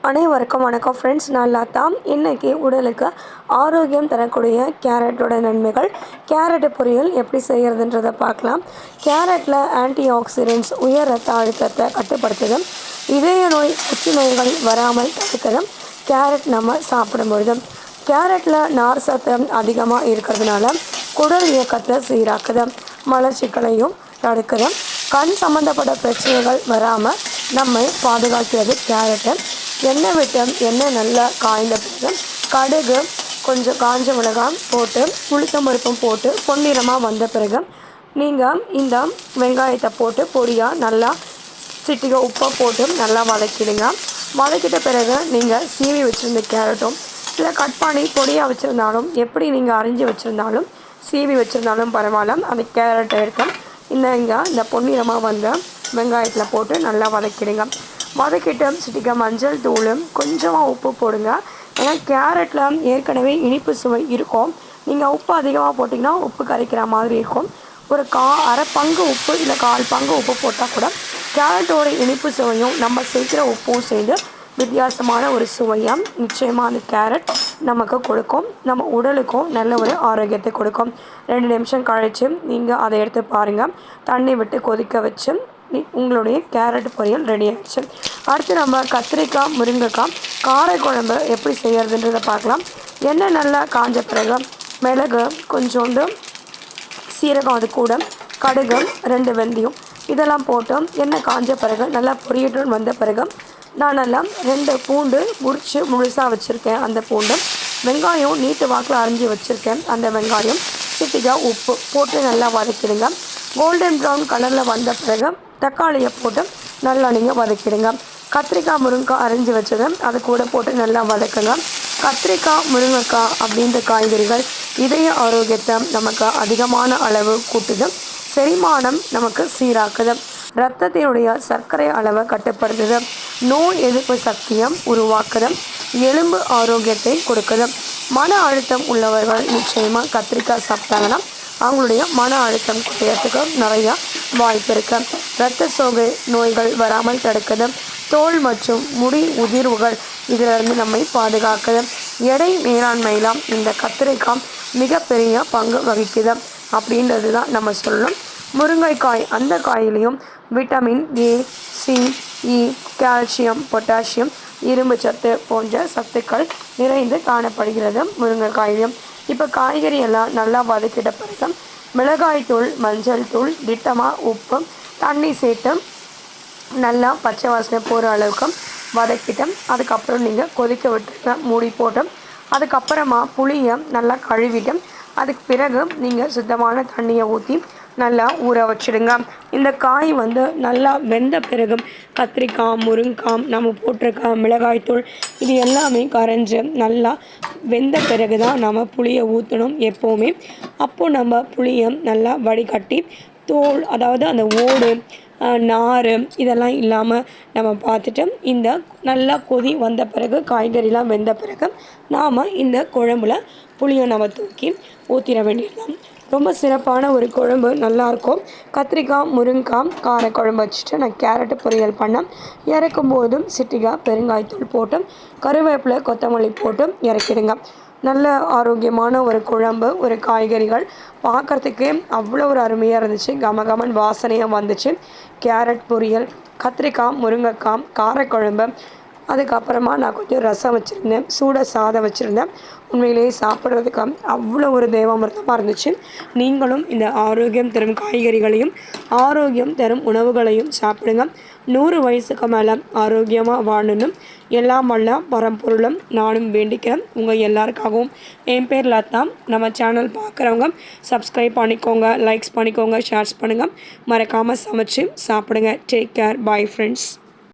அனைவருக்கும் வணக்கம் ஃப்ரெண்ட்ஸ். நல்லா தான் இன்றைக்கி உடலுக்கு ஆரோக்கியம் தரக்கூடிய கேரட்டோட நன்மைகள், கேரட்டு பொரியல் எப்படி செய்கிறதுன்றதை பார்க்கலாம். கேரட்டில் ஆன்டி ஆக்சிடென்ட்ஸ் உயர் ரத்த அழுத்தத்தை கட்டுப்படுத்துது, இதய நோய் புற்றுநோய்கள் வராமல் தடுக்குது. கேரட் நம்ம சாப்பிடும்பொழுது கேரட்டில் நார் சத்து அதிகமாக இருக்கிறதுனால குடல் இயக்கத்தை சீராக்குது, மலர்ச்சிக்கலையும் தடுக்குது, கண் சம்மந்தப்பட்ட பிரச்சனைகள் வராமல் நம்மை பாதுகாக்கிறது. கேரட்டு எண்ணெய் விட்டு எண்ணெய் நல்லா காய்ந்த பிறகு கடுகு, கொஞ்சம் காஞ்ச மிளகாய் போட்டு உளுத்தம் பருப்பும் போட்டு பொன்னிறமாக வந்த பிறகு நீங்கள் இந்த வெங்காயத்தை போட்டு பொடியாக நல்லா சிட்டிகை உப்பை போட்டு நல்லா வதக்கிடுங்க. வதக்கிட்ட பிறகு நீங்கள் சீவி வச்சுருந்த கேரட்டும் இல்லை கட் பண்ணி பொடியாக வச்சுருந்தாலும், எப்படி நீங்கள் அரிஞ்சு வச்சுருந்தாலும் சீவி வச்சுருந்தாலும் பரவாயில்ல, அந்த கேரட்டை எடுத்து இந்த பொன்னிறமாக வந்த வெங்காயத்தில் போட்டு நல்லா வதக்கிடுங்க. வதக்கிட்டு சிட்டிகை மஞ்சள் தூளும் கொஞ்சமாக உப்பு போடுங்க. ஏன்னா கேரட்டில் ஏற்கனவே இனிப்பு சுவை இருக்கும், நீங்கள் உப்பு அதிகமாக போட்டிங்கன்னா உப்பு கரைக்கிற மாதிரி இருக்கும். ஒரு அரை பங்கு உப்பு இல்லை 1/4 பங்கு உப்பு போட்டால் கூட கேரட்டோட இனிப்பு சுவையும் நம்ம சேர்க்குற உப்பும் சேர்ந்து வித்தியாசமான ஒரு சுவையை நிச்சயமாக அந்த கேரட் நமக்கு கொடுக்கும், நம்ம உடலுக்கும் நல்ல ஒரு ஆரோக்கியத்தை கொடுக்கும். 2 நிமிஷம் கழித்து நீங்கள் அதை எடுத்து பாருங்கள். தண்ணி விட்டு கொதிக்க வச்சு உங்களுடைய கேரட் பொரியல் ரெடி ஆகிடுச்சு. அடுத்து நம்ம கத்திரிக்காய் முருங்கைக்காய் காரக்குழம்பு எப்படி செய்கிறதுன்றதை பார்க்கலாம். எண்ணெய் நல்லா காஞ்ச பிறகு மிளகு, கொஞ்சோண்டு சீரகம், அது கூட கடுகு, 2 வெந்தயம் இதெல்லாம் போட்டு எண்ணெய் காஞ்ச பிறகு நல்லா பொரியட்டு வந்த பிறகு நான் நல்லா 2 பூண்டு உரித்து முழுசாக வச்சுருக்கேன். அந்த பூண்டு, வெங்காயம் நீட்டு வாக்கில் அரிஞ்சு வச்சுருக்கேன். அந்த வெங்காயம், சிட்டிகை உப்பு போட்டு நல்லா வதக்கிடுங்க. கோல்டன் ப்ரௌன் கலரில் வந்த பிறகு தக்காளியை போட்டு நல்லா நீங்கள் வதக்கிடுங்க. கத்திரிக்காய் முருங்கைக்காய் அரிஞ்சு வச்சது அது கூட போட்டு நல்லா வதக்குங்க. கத்திரிக்காய் முருங்கைக்காய் அப்படின்ற காய்கறிகள் இதய ஆரோக்கியத்தை நமக்கு அதிகமான அளவு கூட்டுது, செரிமானம் நமக்கு சீராக்குது, இரத்தத்தினுடைய சர்க்கரை அளவை கட்டுப்படுத்துது, நோய் எதிர்ப்பு சக்தியை உருவாக்குது, எலும்பு ஆரோக்கியத்தை கொடுக்குது. மன அழுத்தம் உள்ளவர்கள் நிச்சயமாக கத்திரிக்காய் சாப்பிட்டாங்கன்னா அவங்களுடைய மன அழுத்தம் குறையறதுக்கு நிறையா வாய்ப்பு இருக்குது. இரத்த சோகை நோய்கள் வராமல் தடுக்குது, தோல் மற்றும் முடி உதிர்வுகள் இதிலிருந்து நம்மை பாதுகாக்குது. எடை மேலாண்மையெல்லாம் இந்த கத்திரிக்காய் மிகப்பெரிய பங்கு வகிக்குது அப்படின்றது தான் நம்ம சொல்லணும். முருங்கைக்காய், அந்த காயிலையும் vitamin A, C, E, calcium, potassium, இரும்பு சத்து போன்ற சத்துக்கள் நிறைந்து காணப்படுகிறது முருங்கைக்காயிலையும். இப்போ காய்கறி எல்லாம் நல்லா வதக்கிட்ட பிறகு மிளகாய்த்தூள், மஞ்சள் தூள், திட்டமாக உப்பு, தண்ணி சேர்த்து நல்லா பச்சை வாசனை போகிற அளவுக்கு வதக்கிட்டோம். அதுக்கப்புறம் நீங்கள் கொதிக்க விட்டுருங்க, மூடி போட்டோம். அதுக்கப்புறமா புளியை நல்லா கழுவிட்டோம். அதுக்கு பிறகு நீங்கள் சுத்தமான தண்ணியை ஊற்றி நல்லா ஊற வச்சுடுங்க. இந்த காய் நல்லா வெந்த பிறகு கத்திரிக்காய், முருங்கைக்காய், நம்ம போட்டிருக்க மிளகாய்த்தூள் இது எல்லாமே கரைஞ்சி நல்லா வெந்த பிறகு தான் நம்ம புளியை ஊற்றணும் எப்போவுமே. அப்போது நம்ம புளியை நல்லா வடிகட்டி தோல், அதாவது அந்த ஓடு, நார் இதெல்லாம் இல்லாமல் நம்ம பார்த்துட்டு இந்த நல்லா கொதி வந்த பிறகு காய்கறிலாம் வெந்த பிறகு நாம் இந்த குழம்புல புளியை நம்ம தூக்கி ஊற்றிட வேண்டியதுதான். ரொம்ப சிறப்பான ஒரு குழம்பு, நல்லாயிருக்கும். கத்திரிக்காய் முருங்கைக்காய் காரக்குழம்பு வச்சுட்டு நான் கேரட்டு பொரியல் பண்ணேன். இறக்கும் போதும் சிட்டிகை பெருங்காயத்தூள் போட்டு கருவேப்பிலை கொத்தமல்லி போட்டு இறக்கிடுங்க. நல்ல ஆரோக்கியமான ஒரு குழம்பு, ஒரு காய்கறிகள் பார்க்குறதுக்கே அவ்வளோ ஒரு அருமையாக இருந்துச்சு, கமகமன் வாசனையாக வந்துச்சு. கேரட் பொரியல், கத்திரிக்காய் முருங்கைக்காய் காரக்குழம்பு, அதுக்கப்புறமா நான் கொஞ்சம் ரசம் வச்சுருந்தேன், சூட சாதம் வச்சுருந்தேன். உண்மையிலேயே சாப்பிட்றதுக்கு அவ்வளோ ஒரு தேவாமிர்தமாக இருந்துச்சு. நீங்களும் இந்த ஆரோக்கியம் தரும் காய்கறிகளையும் ஆரோக்கியம் தரும் உணவுகளையும் சாப்பிடுங்க. 100 வயசுக்கு மேலே ஆரோக்கியமாக வாழணும் எல்லாம் வல்ல பரம்பொருளும் நானும் வேண்டிக்கிறேன். உங்கள் எல்லாருக்காகவும். என் பேர் லதா. நம்ம சேனல் பார்க்குறவங்க சப்ஸ்கிரைப் பண்ணிக்கோங்க, லைக்ஸ் பண்ணிக்கோங்க, ஷேர்ஸ் பண்ணுங்கள். மறக்காமல் சமைச்சு சாப்பிடுங்க. Take care. Bye friends.